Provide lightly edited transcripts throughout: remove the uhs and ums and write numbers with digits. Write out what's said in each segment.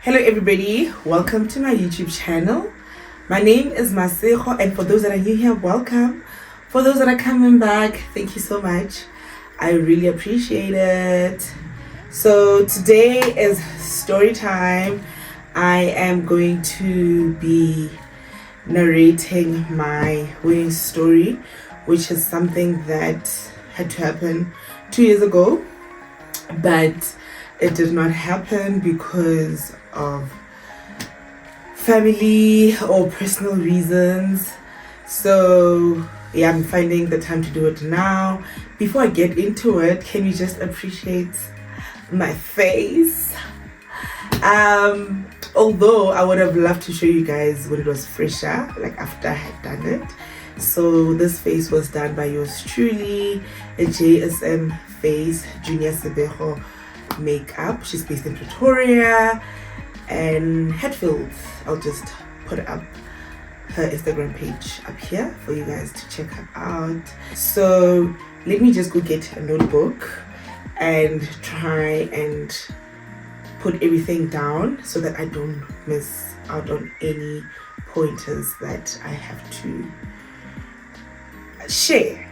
Hello everybody, welcome to my YouTube channel. My name is Masego, and for those that are new here, welcome. For those that are coming back, thank you so much. I really appreciate it. So today is story time. I am going to be narrating my wedding story, which is something that had to happen 2 years ago, but it did not happen because of family or personal reasons. So yeah, I'm finding the time to do it now. Before I get into it, can you just appreciate my face? Although I would have loved to show you guys when it was fresher, like after I had done it. So this face was done by yours truly, a JSM face, Junior Sebeho makeup. She's based in Pretoria and Hatfield. I'll just put up her Instagram page up here for you guys to check her out. So let me just go get a notebook and try and put everything down so that I don't miss out on any pointers that I have to share.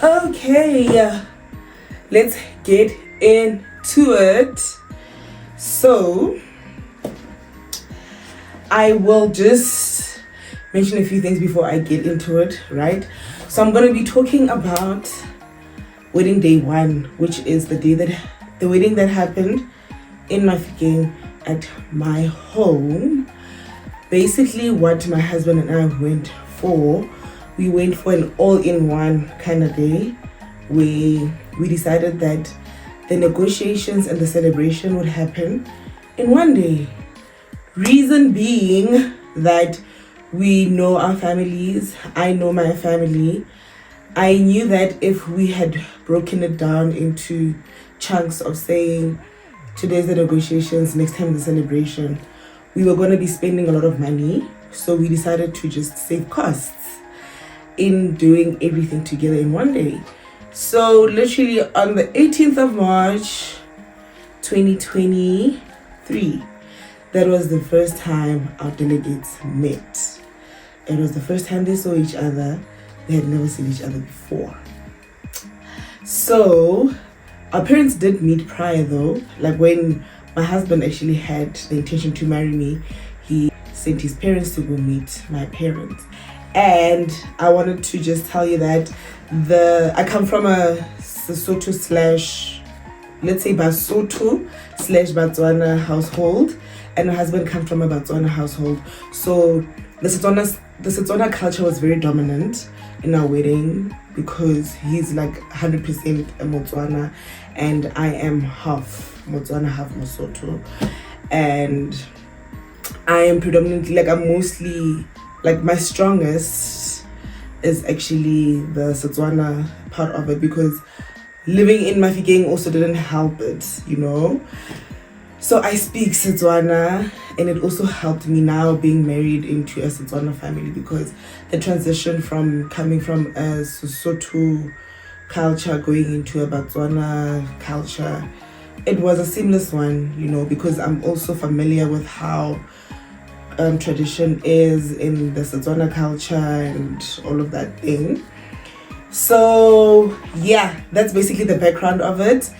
Okay, let's get into it. So I will just mention a few things before I get into it, right? So I'm going to be talking about wedding day 1, which is the wedding that happened in Mafikeng at my home. Basically what my husband and I went for, we went for an all-in-one kind of day where we decided that the negotiations and the celebration would happen in one day. Reason being that we know our families, I know my family. I knew that if we had broken it down into chunks of saying today's the negotiations, next time the celebration, we were going to be spending a lot of money. So we decided to just save costs in doing everything together in one day. So literally on the 18th of March 2023, that was the first time our delegates met. It was the first time they saw each other. They had never seen each other before. So our parents did meet prior though. Like when my husband actually had the intention to marry me, he sent his parents to go meet my parents. And I wanted to just tell you that I come from a Sesotho / let's say Basotho / Batswana household, and my husband comes from a Batswana household. So the Setswana culture was very dominant in our wedding because he's like 100% a Motswana and I am half Motswana, half Mosotho. And I am predominantly, I'm mostly, my strongest is actually the Setswana part of it, because living in Mafikeng also didn't help it, you know. So I speak Setswana, and it also helped me now being married into a Setswana family, because the transition from coming from a Sesotho culture going into a Batswana culture, it was a seamless one, you know, because I'm also familiar with how tradition is in the Setswana culture and all of that thing. So yeah, that's basically the background of it.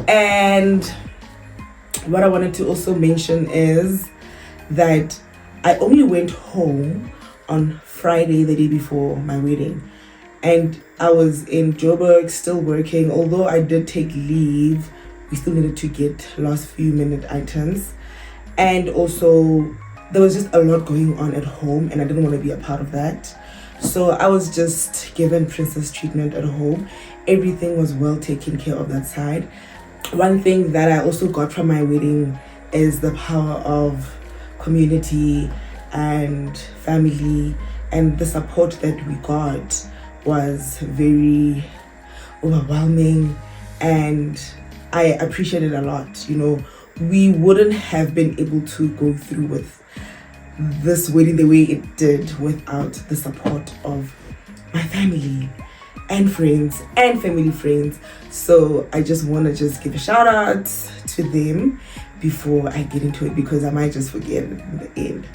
And what I wanted to also mention is that I only went home on Friday, the day before my wedding, and I was in Joburg still working. Although I did take leave, we still needed to get last few minute items, and also there was just a lot going on at home and I didn't want to be a part of that. So I was just given princess treatment at home. Everything was well taken care of that side. One thing that I also got from my wedding is the power of community and family, and the support that we got was very overwhelming, and I appreciate it a lot. You know, we wouldn't have been able to go through with this wedding the way it did without the support of my family and friends and family friends. So I just want to just give a shout out to them before I get into it, because I might just forget it in the end.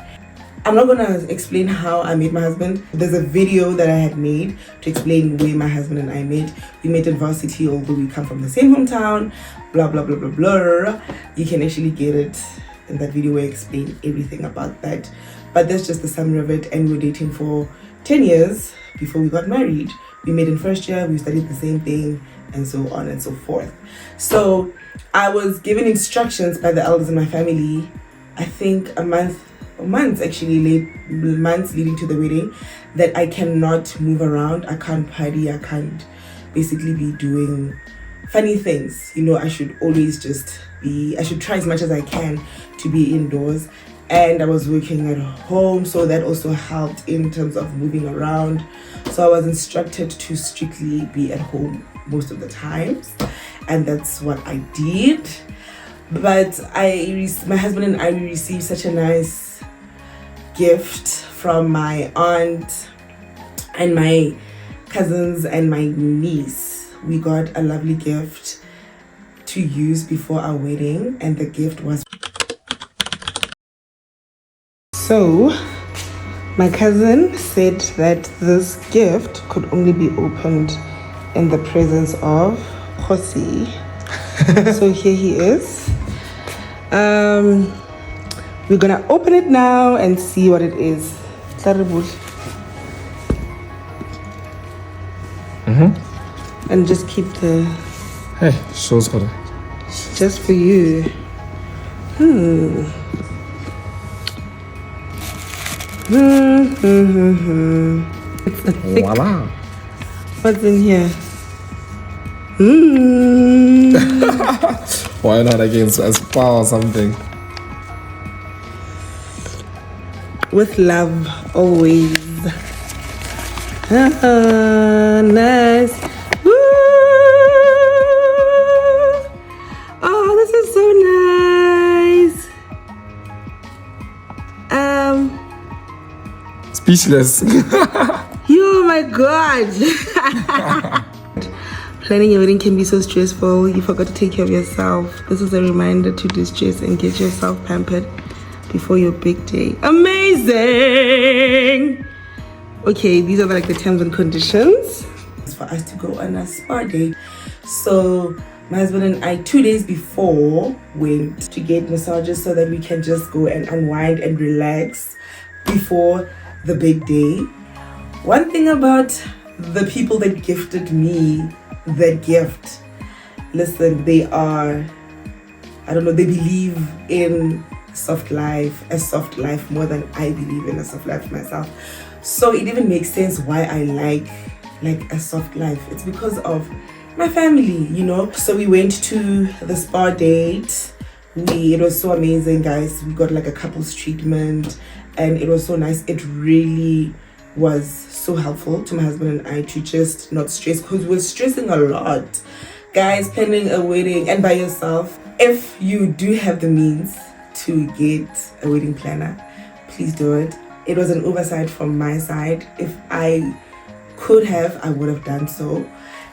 I'm not gonna explain how I met my husband. There's a video that I had made to explain where my husband and I met. We met in varsity, although we come from the same hometown, blah blah blah blah blah. You can actually get it in that video where I explain everything about that. But that's just the summary of it. And we were dating for 10 years before we got married. We met in first year, we studied the same thing, and so on and so forth. So I was given instructions by the elders in my family, I think months leading to the wedding, that I cannot move around, I can't party, I can't basically be doing funny things. You know, I should always I should try as much as I can to be indoors. And I was working at home, so that also helped in terms of moving around. So I was instructed to strictly be at home most of the times, and that's what I did. But my husband and I received such a nice gift from my aunt and my cousins and my niece. We got a lovely gift to use before our wedding, and the gift was... So my cousin said that this gift could only be opened in the presence of Khosi. So here he is. We're gonna open it now and see what it is. And just keep the... Hey, shows got it. Just for you. It's a thick... Voila. What's in here? Why not against a spa or something? With love, always. Nice. Woo! Oh, this is so nice. Speechless. Oh my god. Planning your wedding can be so stressful. You forgot to take care of yourself. This is a reminder to distress and get yourself pampered before your big day. Amazing. Okay, these are like the terms and conditions. It's for us to go on a spa date. So my husband and I 2 days before went to get massages so that we can just go and unwind and relax before the big day. One thing about the people that gifted me that gift, listen, they are, I don't know, they believe in a soft life more than I believe in a soft life myself. So it even makes sense why I like a soft life. It's because of my family, you know. So we went to the spa date. It was so amazing, guys. We got like a couples treatment, and it was so nice. It really was so helpful to my husband and I to just not stress, because we're stressing a lot, guys. Planning a wedding and by yourself, if you do have the means to get a wedding planner, please do it. It was an oversight from my side. If I could have, I would have done so.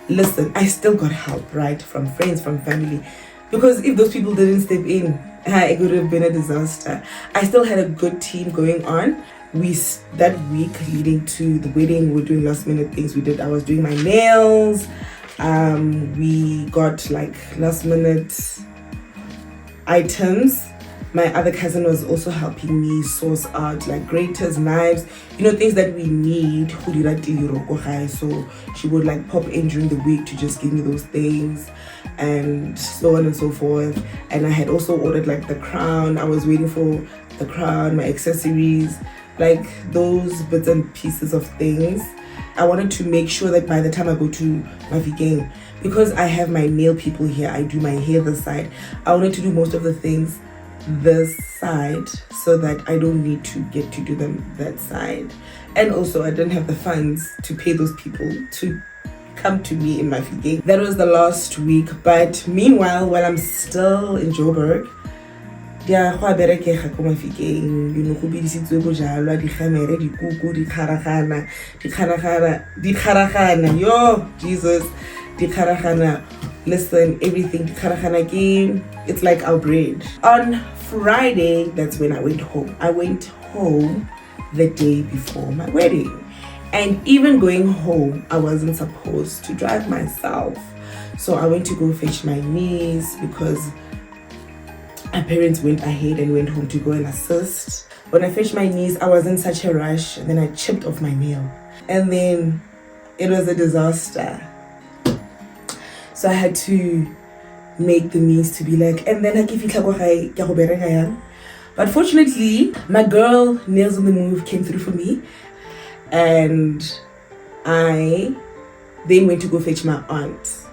Listen, I still got help, right, from friends, from family, because if those people didn't step in, it would have been a disaster. I still had a good team going on. That week leading to the wedding, we were doing last minute things. I was doing my nails. We got like last minute items. My other cousin was also helping me source out like graters, knives, you know, things that we need. So she would like pop in during the week to just give me those things and so on and so forth. And I had also ordered like the crown. I was waiting for the crown, my accessories, like those bits and pieces of things. I wanted to make sure that by the time I go to my vegan, because I have my nail people here, I do my hair this side, I wanted to do most of the things this side so that I don't need to get to do them that side. And also I didn't have the funds to pay those people to come to me in my vegan. That was the last week, but meanwhile, while I'm still in Joburg, yo, Jesus, Dikharagana, listen, everything. Dikharagana game, it's like our bread. On Friday, that's when I went home. I went home the day before my wedding. And even going home, I wasn't supposed to drive myself. So I went to go fetch my niece because my parents went ahead and went home to go and assist. When I fetched my niece, I was in such a rush, and then I chipped off my nail. And then it was a disaster. So I had to make the niece to be like, and then I give you. But fortunately, my girl Nails on the Move came through for me, and I then went to go fetch my aunt.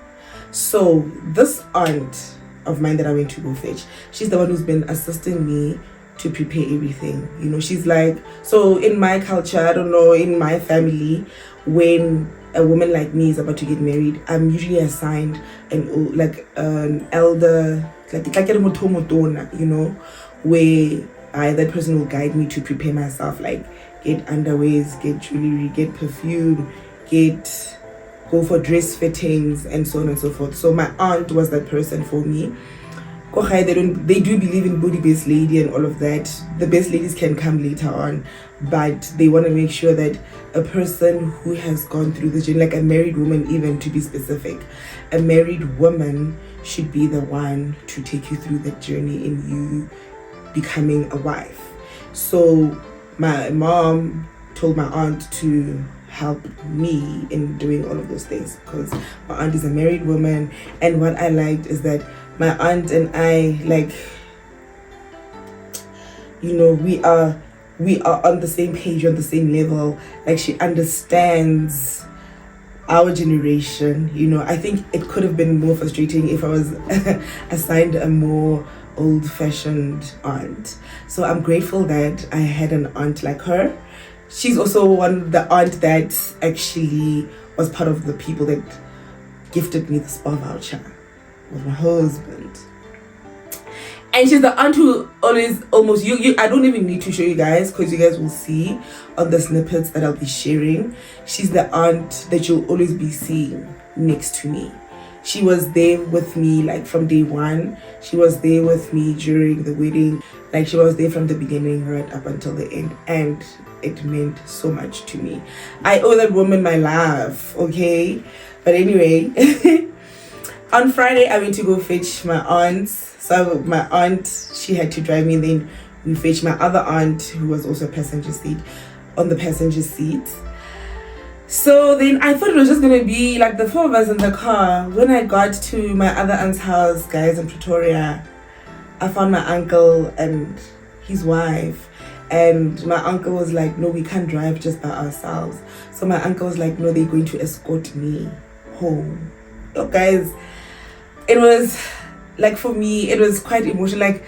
So this aunt of mine that I went to go fetch, she's the one who's been assisting me to prepare everything. You know, she's like, so in my culture, I don't know, in my family, when a woman like me is about to get married, I'm usually assigned an elder, you know, where that person will guide me to prepare myself, like get underwears, get jewelry, get perfume, go for dress fittings, and so on and so forth. So my aunt was that person for me. They do believe in body based lady and all of that. The best ladies can come later on, but they want to make sure that a person who has gone through the journey, like a married woman, even to be specific, a married woman should be the one to take you through that journey in you becoming a wife. So my mom told my aunt to help me in doing all of those things because my aunt is a married woman. And what I liked is that my aunt and I, like, you know, we are on the same page, on the same level. Like, she understands our generation. You know, I think it could have been more frustrating if I was assigned a more old-fashioned aunt. So I'm grateful that I had an aunt like her. She's also the aunt that actually was part of the people that gifted me the spa voucher with my husband. And she's the aunt who always I don't even need to show you guys because you guys will see on the snippets that I'll be sharing. She's the aunt that you'll always be seeing next to me. She was there with me like from day one. She was there with me during the wedding. Like, she was there from the beginning right up until the end, and it meant so much to me. I owe that woman my life, okay? But anyway, on Friday I went to go fetch my aunt. So my aunt, she had to drive me, and then we fetched my other aunt who was also on the passenger seat. So then I thought it was just gonna be like the four of us in the car. When I got to my other aunt's house, guys, in Pretoria, I found my uncle and his wife. And my uncle was like, no, we can't drive just by ourselves. So my uncle was like, no, they're going to escort me home. So guys, it was like, for me, it was quite emotional. Like,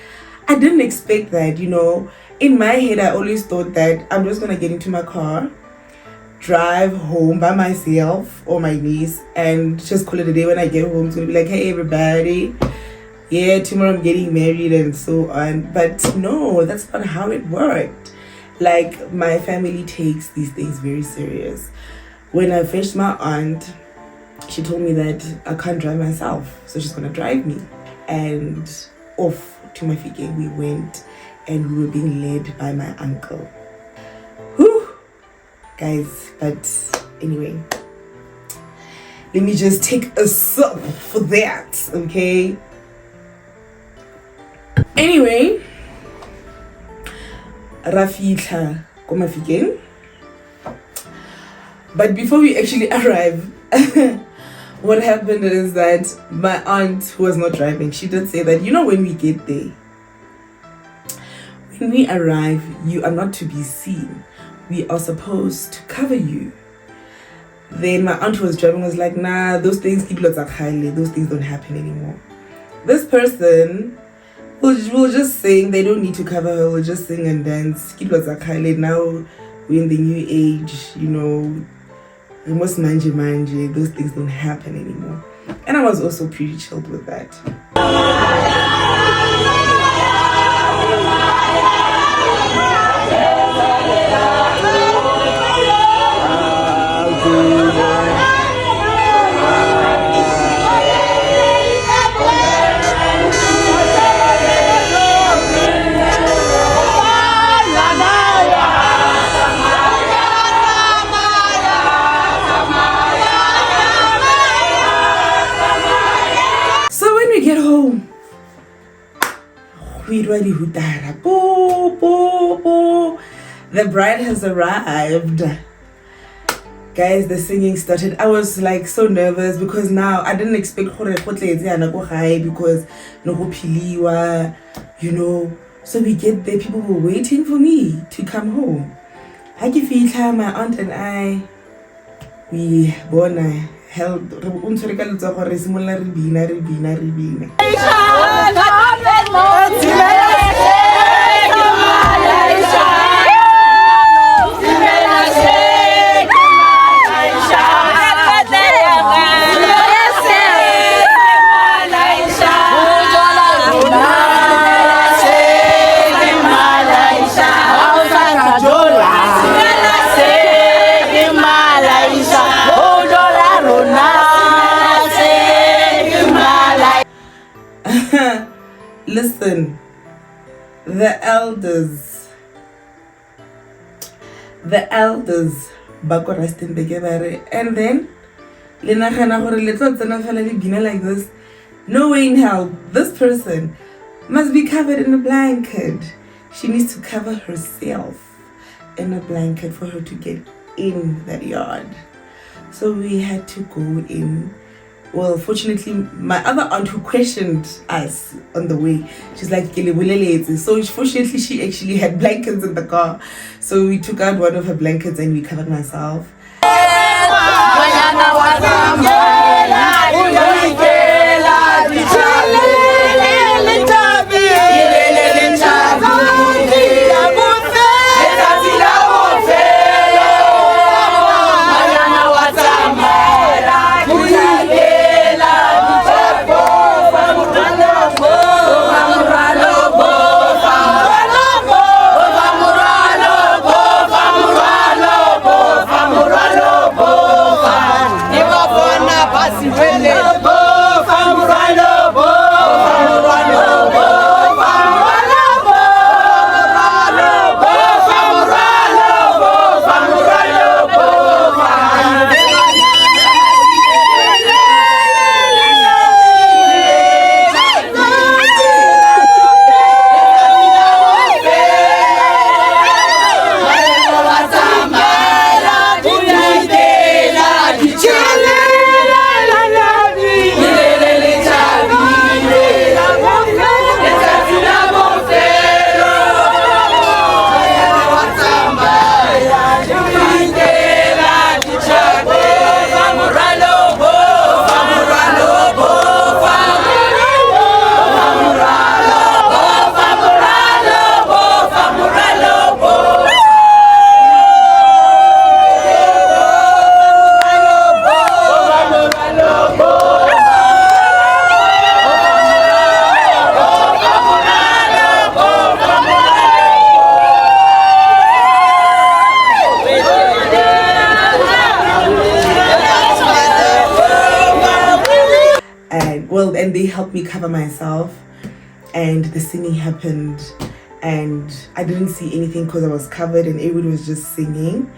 I didn't expect that, you know. In my head, I always thought that I'm just gonna get into my car, drive home by myself or my niece, and just call it a day. When I get home, it's gonna be like, hey everybody, yeah, tomorrow I'm getting married and so on. But no, that's not how it worked. Like, my family takes these things very serious. When I fetched my aunt, she told me that I can't drive myself, so she's gonna drive me. And off to Mafike we went, and we were being led by my uncle. Whew, guys, but anyway, let me just take a sip for that, okay? Anyway, Rafitla ko Mafikeng. But before we actually arrive, what happened is that my aunt, who was not driving, she did say that, you know, when we get there, when we arrive, you are not to be seen. We are supposed to cover you. Then my aunt who was driving was like, nah, those things don't happen anymore. This person will just sing, they don't need to cover her, will just sing and dance. Now we're in the new age, you know, most manje, those things don't happen anymore. And I was also pretty chilled with that. everybody who died. The bride has arrived. Guys, the singing started. I was like so nervous because now I didn't expect because you know. So we get there, people were waiting for me to come home. My aunt and I, we held Listen, the elders, bako resting together, and then like this. No way in hell, this person must be covered in a blanket. She needs to cover herself in a blanket for her to get in that yard. So we had to go in. Well, fortunately, my other aunt who questioned us on the way, she's like, so fortunately, she actually had blankets in the car. So we took out one of her blankets and we covered myself. And they helped me cover myself, and the singing happened, and I didn't see anything because I was covered and everybody was just singing.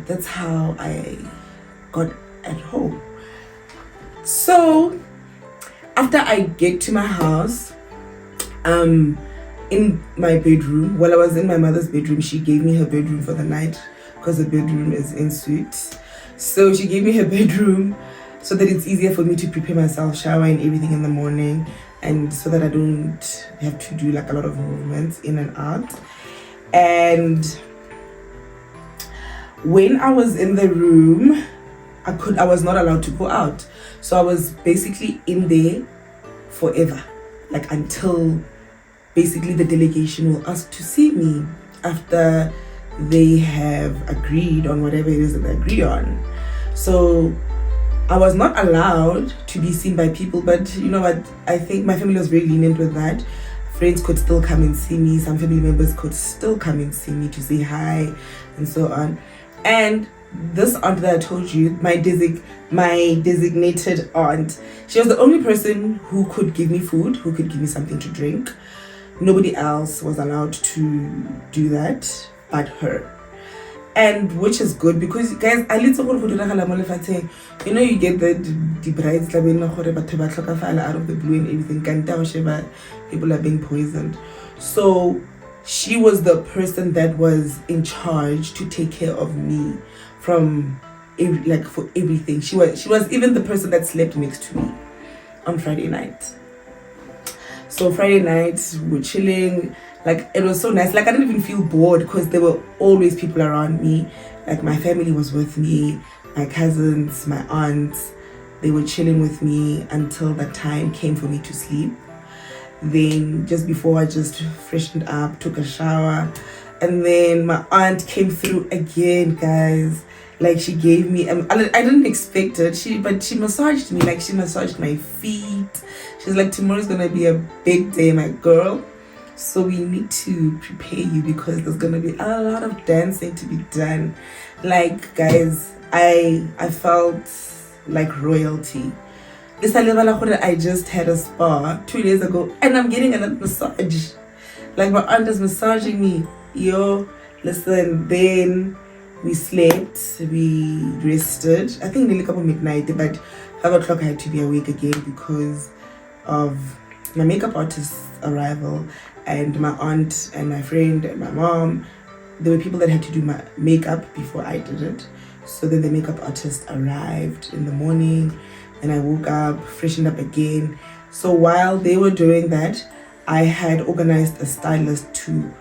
That's how I got at home. So after I get to my house, in my bedroom, while I was in my mother's bedroom, she gave me her bedroom for the night because the bedroom is en suite. So she gave me her bedroom so that it's easier for me to prepare myself, shower and everything in the morning. and so that I don't have to do like a lot of movements in and out. And when I was in the room, I was not allowed to go out. So I was basically in there forever, like until basically the delegation will ask to see me after they have agreed on whatever it is that they agree on. So I was not allowed to be seen by people, but you know what, I think my family was very lenient with that. Friends could still come and see me, some family members could still come and see me to say hi and so on. And this aunt that I told you, my designated aunt, she was the only person who could give me food, who could give me something to drink. Nobody else was allowed to do that but her. And which is good because guys, I little go diragala mo lefatsheng. You know, you get the brides out of the blue and everything. People are being poisoned. So she was the person that was in charge to take care of me from for everything. She was even the person that slept next to me on Friday night. So Friday night we're chilling. Like it was so nice. Like I didn't even feel bored because there were always people around me. Like my family was with me, my cousins, my aunts. They were chilling with me until the time came for me to sleep. Then just before I just freshened up, took a shower, and then my aunt came through again, guys. Like she gave me, I didn't expect it. But she massaged me. Like she massaged my feet. She's like, tomorrow's gonna be a big day, my girl. So we need to prepare you because there's gonna be a lot of dancing to be done. Like guys, I felt like royalty. I just had a spa 2 days ago and I'm getting another massage. Like my aunt is massaging me. Yo, listen, then we slept, we rested. I think nearly couple midnight, but 5 o'clock I had to be awake again because of my makeup artist's arrival. And my aunt and my friend and my mom, there were people that had to do my makeup before I did it. So then the makeup artist arrived in the morning and I woke up, freshened up again. So while they were doing that, I had organized a stylist to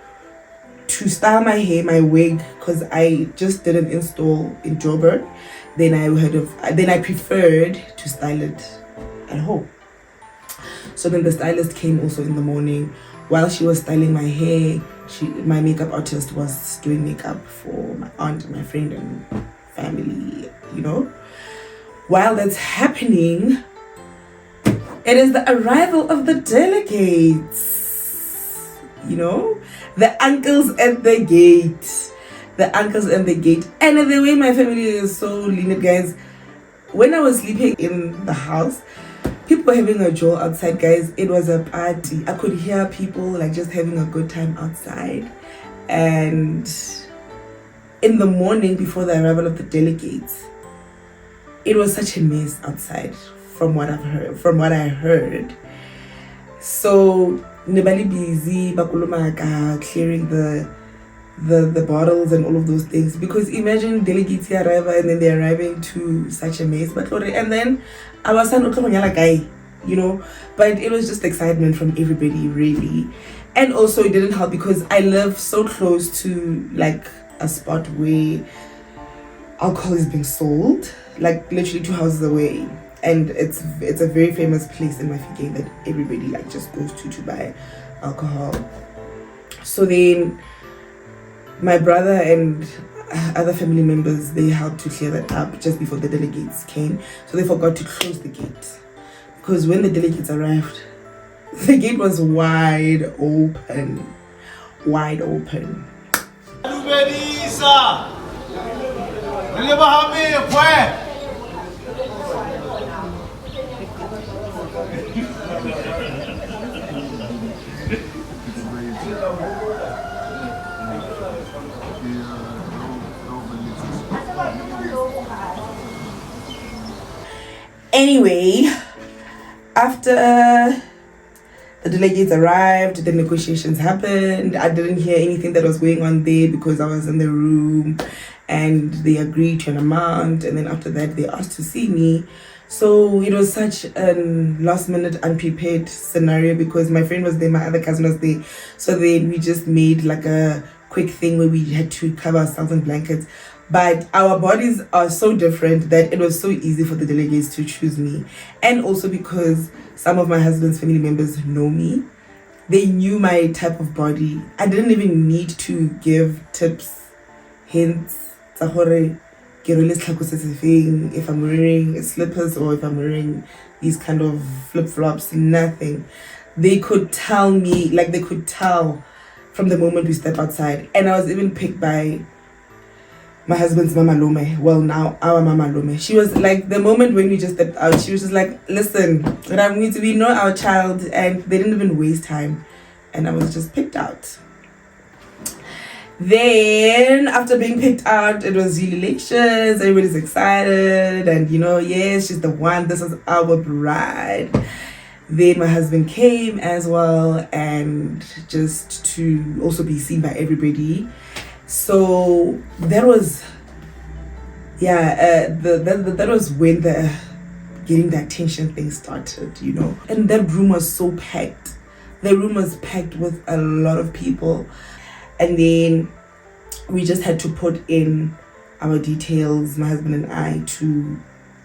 style my hair, my wig, because I just did an install in Joburg. Then I preferred to style it at home. So then the stylist came also in the morning. While she was styling my hair, my makeup artist was doing makeup for my aunt and my friend and family, you know. While that's happening, it is the arrival of the delegates, you know, the uncles at the gate. And the way my family is so lenient, guys, when I was sleeping in the house, people were having a joy outside, guys. It was a party. I could hear people like just having a good time outside. And in the morning before the arrival of the delegates, it was such a mess outside from what I heard. So nobody busy, bakulumaka, clearing the bottles and all of those things, because imagine delegates arrive and then they're arriving to such a mess. And then I was guy, you know, but it was just excitement from everybody, really. And also it didn't help because I live so close to like a spot where alcohol is being sold, like literally 2 houses away, and it's a very famous place in Mafikeng that everybody like just goes to buy alcohol. So then my brother and other family members, they helped to clear that up just before the delegates came. So they forgot to close the gate, because when the delegates arrived, the gate was wide open. Anyway, after the delegates arrived, the negotiations happened. I didn't hear anything that was going on there because I was in the room, and they agreed to an amount, and then after that they asked to see me. So it was such a last minute unprepared scenario because my friend was there, my other cousin was there. So then we just made like a quick thing where we had to cover ourselves in blankets. But our bodies are so different that it was so easy for the delegates to choose me. And also because some of my husband's family members know me. They knew my type of body. I didn't even need to give tips, hints, if I'm wearing slippers or if I'm wearing these kind of flip-flops, nothing. They could tell me, like they could tell from the moment we step outside. And I was even picked by my husband's Mama Lome. Well, now our Mama Lome. She was like, the moment when we just stepped out, she was just like, listen, we know our child, and they didn't even waste time. And I was just picked out. Then, after being picked out, it was relations. Everybody's excited. And, yes, she's the one. This is our bride. Then my husband came as well. And just to also be seen by everybody. So, that was... that was when getting the attention thing started, And that room was so packed. The room was packed with a lot of people. And then we just had to put in our details, my husband and I, to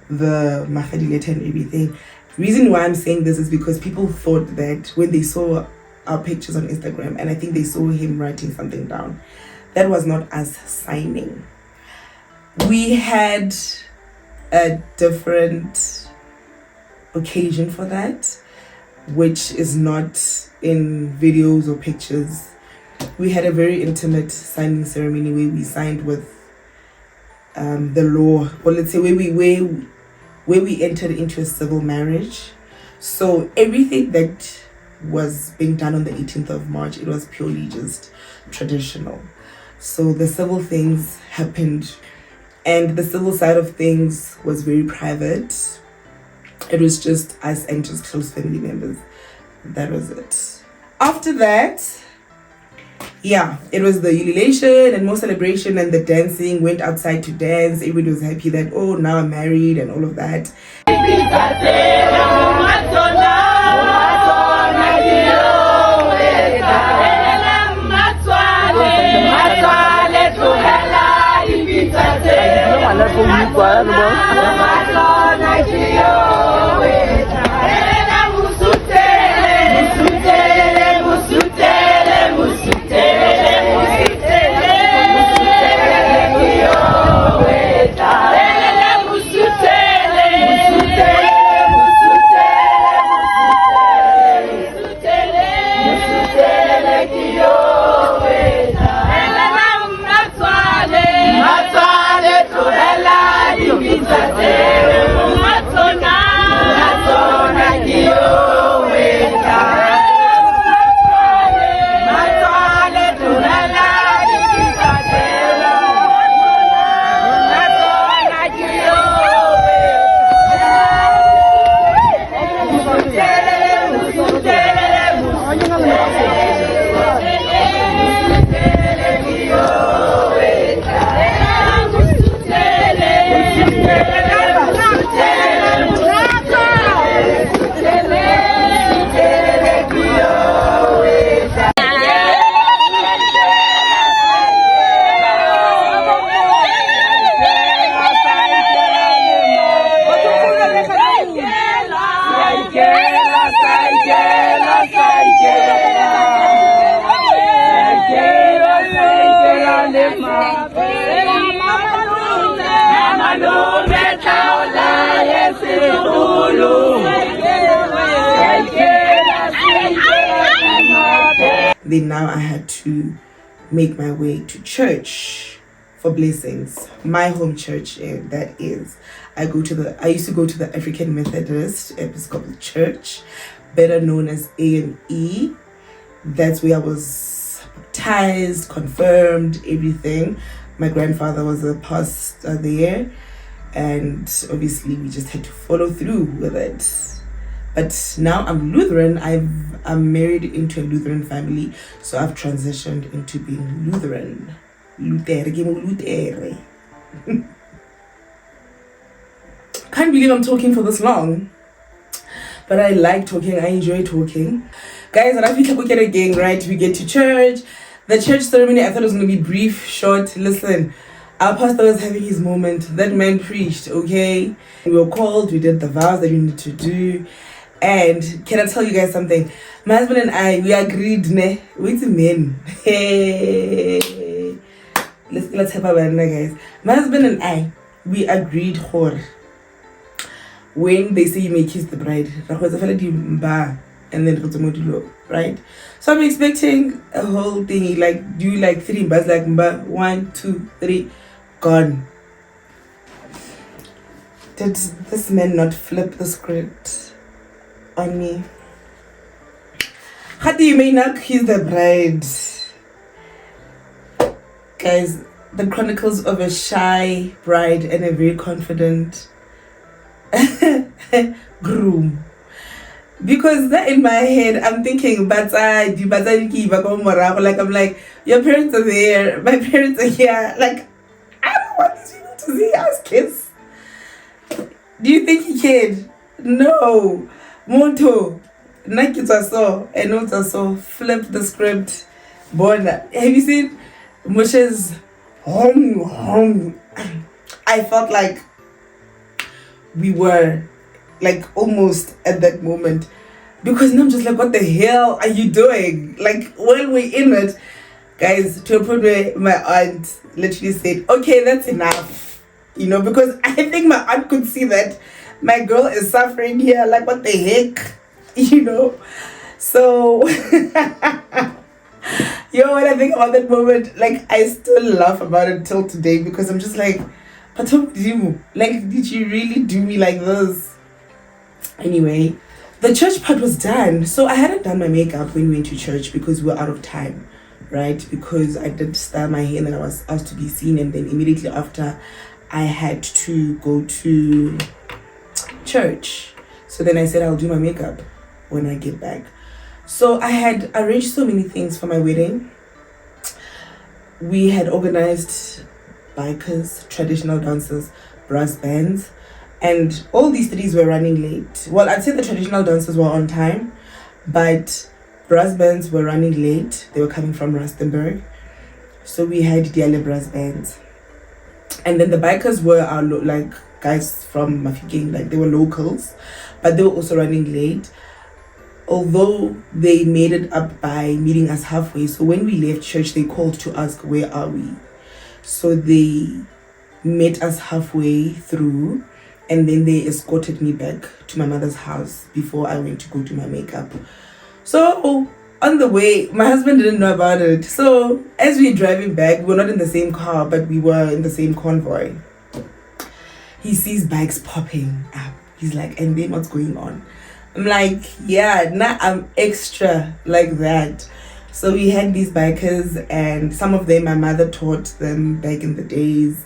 the Magadi letter and everything. The reason why I'm saying this is because people thought that when they saw our pictures on Instagram, and I think they saw him writing something down, that was not us signing. We had a different occasion for that, which is not in videos or pictures. We had a very intimate signing ceremony where we signed with the law, or let's say where we entered into a civil marriage. So everything that was being done on the 18th of March, it was purely just traditional. So the civil things happened, and the civil side of things was very private. It was just us and just close family members. That was it. After that, it was the ululation and more celebration, and the dancing. Went outside to dance. Everybody was happy that, oh, now I'm married and all of that. Then now I had to make my way to church for blessings. My home church, that is. I used to go to the African Methodist Episcopal Church, better known as A&E. That's where I was baptized, confirmed, everything. My grandfather was a pastor there, and obviously we just had to follow through with it. But now I'm Lutheran. I'm married into a Lutheran family, so I've transitioned into being Lutheran. Can't believe I'm talking for this long. But I like talking. I enjoy talking. Guys, again, right? We get to church. The church ceremony, I thought it was going to be brief, short. Listen, our pastor was having his moment. That man preached, okay? We were called. We did the vows that we needed to do. And can I tell you guys something? My husband and I, we agreed, ne? Wait a minute. Hey. Let's have a banana, guys. My husband and I, we agreed when they say you may kiss the bride, and then right? So I'm expecting a whole thing, like do like 3 bars, like 1, 2, 3, gone. Did this man not flip the script on me? How do you may not kiss the bride? Guys, the chronicles of a shy bride and a very confident groom. Because that in my head, I'm thinking, like I'm like, your parents are there, my parents are here. Like, I don't want these people to see us kiss. Do you think he cared? No. Monto, Nakita saw, and Nota saw, flipped the script. Bona. Have you seen Moshe's home? I felt like we were like almost at that moment, because now I'm just like, what the hell are you doing? Like, when we're in it, guys, to a point where my aunt literally said, okay, that's enough, because I think my aunt could see that my girl is suffering here, like, what the heck, so when I think about that moment, like, I still laugh about it till today, because I'm just like, but like, did you really do me like this? Anyway, the church part was done. So I hadn't done my makeup when we went to church because we were out of time, right? Because I did style my hair and then I was asked to be seen, and then immediately after I had to go to church. So then I said I'll do my makeup when I get back. So I had arranged so many things for my wedding. We had organized bikers, traditional dancers, brass bands, and all these threes were running late. Well, I'd say the traditional dancers were on time, but brass bands were running late. They were coming from Rustenburg. So we had Diale brass bands. And then the bikers were our like guys from Mafikeng, like they were locals, but they were also running late. Although they made it up by meeting us halfway. So when we left church, they called to ask, where are we? So they met us halfway through, and then they escorted me back to my mother's house before I went to go do my makeup. So on the way, my husband didn't know about it. So as we were driving back, we were not in the same car, but we were in the same convoy. He sees bikes popping up. He's like, and then what's going on? I'm like, yeah, now I'm extra like that. So we had these bikers, and some of them my mother taught them back in the days.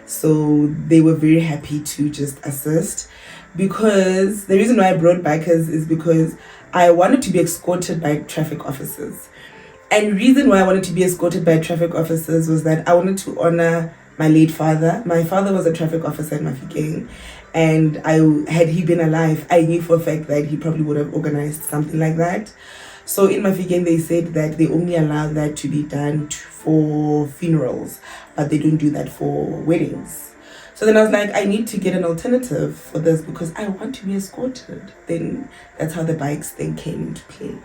So they were very happy to just assist, because the reason why I brought bikers is because I wanted to be escorted by traffic officers. And the reason why I wanted to be escorted by traffic officers was that I wanted to honor my late father. My father was a traffic officer in Mafikeng, and had he been alive, I knew for a fact that he probably would have organized something like that. So in Mafikeng, they said that they only allow that to be done for funerals, but they don't do that for weddings. So then I was like, I need to get an alternative for this because I want to be escorted. Then that's how the bikes then came into play.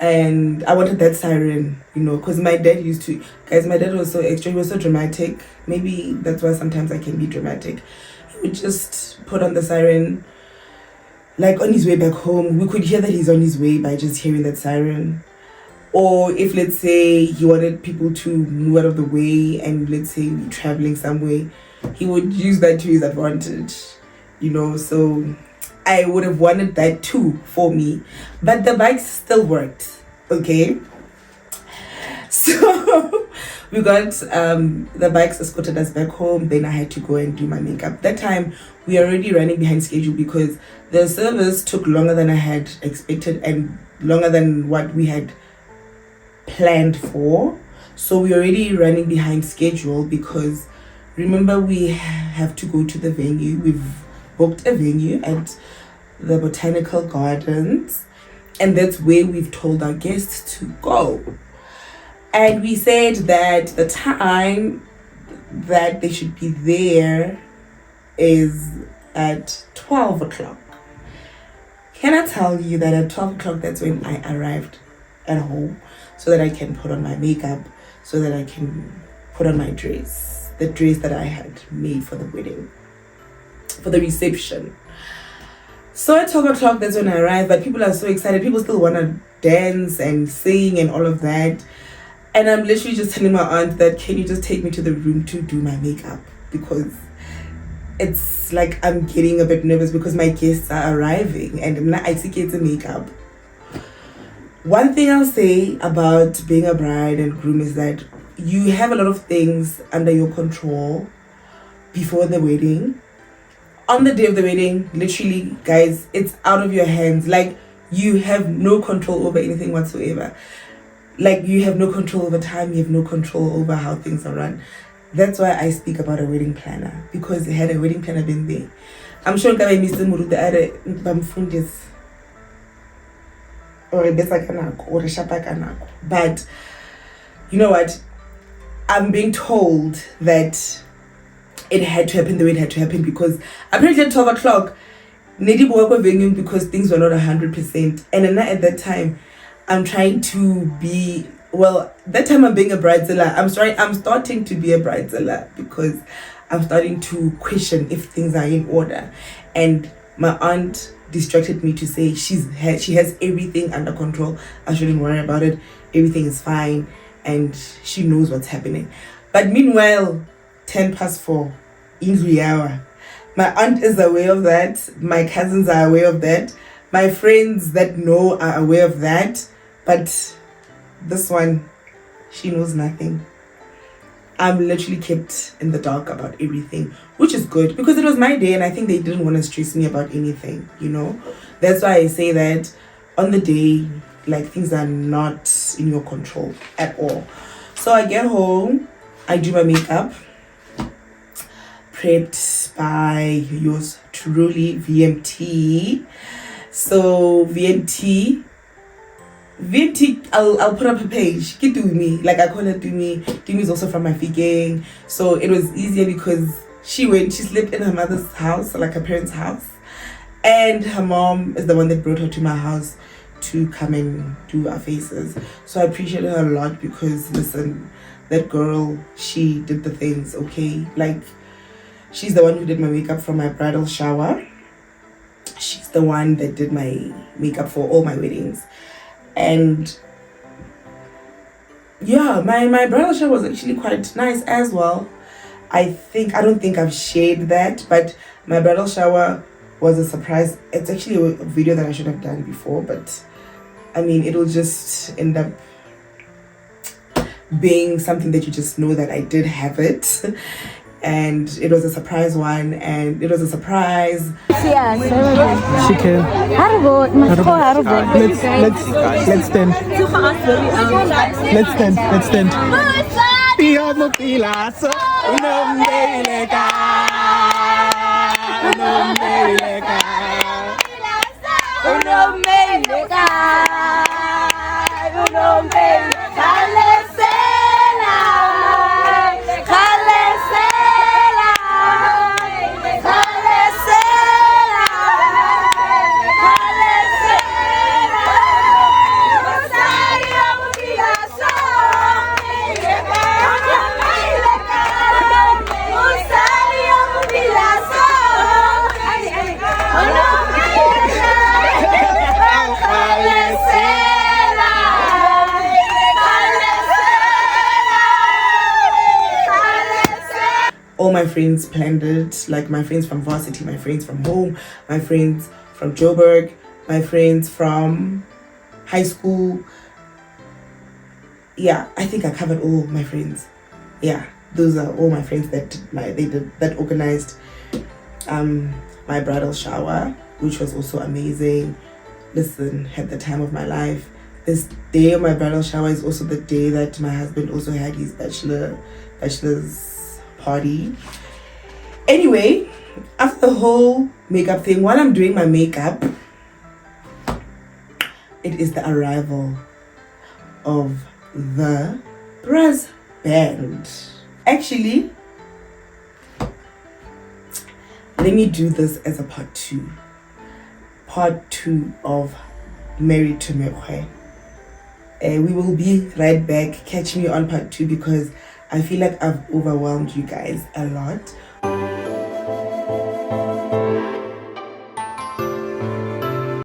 And I wanted that siren, because my dad used to, guys, my dad was so extra, he was so dramatic. Maybe that's why sometimes I can be dramatic. He would just put on the siren, like on his way back home. We could hear that he's on his way by just hearing that siren. Or if, let's say, he wanted people to move out of the way and, let's say, be traveling somewhere, he would use that to his advantage, so I would have wanted that too for me. But the bikes still worked, okay? So we got the bikes escorted us back home. Then I had to go and do my makeup. That time, we were already running behind schedule because the service took longer than I had expected and longer than what we had planned for. So we were already running behind schedule because remember we have to go to the venue. We've booked a venue at the Botanical Gardens, and that's where we've told our guests to go. And we said that the time that they should be there is at 12 o'clock. Can I tell you that at 12 o'clock, that's when I arrived at home so that I can put on my makeup, so that I can put on my dress, the dress that I had made for the wedding, for the reception. So at 12 o'clock, that's when I arrived, but people are so excited. People still want to dance and sing and all of that. And I'm literally just telling my aunt that, can you just take me to the room to do my makeup? Because it's like I'm getting a bit nervous because my guests are arriving and I'm not executing the makeup. One thing I'll say about being a bride and groom is that you have a lot of things under your control before the wedding. On the day of the wedding, literally, guys, it's out of your hands. Like, you have no control over anything whatsoever. Like, you have no control over time, you have no control over how things are run. That's why I speak about a wedding planner, because had a wedding planner been there, I'm sure Mr. Muru the other bamfundis or a besakanako or a shapakanako. But you know what? I'm being told that it had to happen the way it had to happen, because apparently at 12 o'clock, Nedi Bwako venue because things were not 100%. And then at that time, I'm trying to be, well, that time I'm being a bridezilla. I'm starting to be a bridezilla because I'm starting to question if things are in order. And my aunt distracted me to say she has everything under control. I shouldn't worry about it. Everything is fine and she knows what's happening. But meanwhile, 4:10, in the hour, my aunt is aware of that. My cousins are aware of that. My friends that know are aware of that. But this one, she knows nothing. I'm literally kept in the dark about everything, which is good because it was my day and I think they didn't want to stress me about anything, you know. That's why I say that on the day, like, things are not in your control at all. So I get home, I do my makeup, prepped by yours truly, VMT. So VMT, I'll put up a page. Get do me, like I call her do me. Do me is also from my figure, so it was easier because she slept in her mother's house, like her parents' house, and her mom is the one that brought her to my house to come and do our faces. So I appreciate her a lot because listen, that girl, she did the things, okay? Like, she's the one who did my makeup for my bridal shower. She's the one that did my makeup for all my weddings. And yeah, my bridal shower was actually quite nice as well. I don't think I've shared that, but my bridal shower was a surprise. It's actually a video that I should have done before, but I mean, it'll just end up being something that you just know that I did have it. And it was a surprise one, and it was a surprise. Chicken. Let's stand. Let's stand. All my friends planned it, like my friends from varsity, my friends from home, my friends from Joburg, my friends from high school. Yeah, I think I covered all my friends. Yeah, those are all my friends that organized my bridal shower, which was also amazing. Listen, had the time of my life. This day of my bridal shower is also the day that my husband also had his bachelor's party. Anyway, after the whole makeup thing, while I'm doing my makeup, it is the arrival of the brass band. Actually, let me do this as a part two of Married to Mekwe. We will be right back. Catch me on part 2 because I feel like I've overwhelmed you guys a lot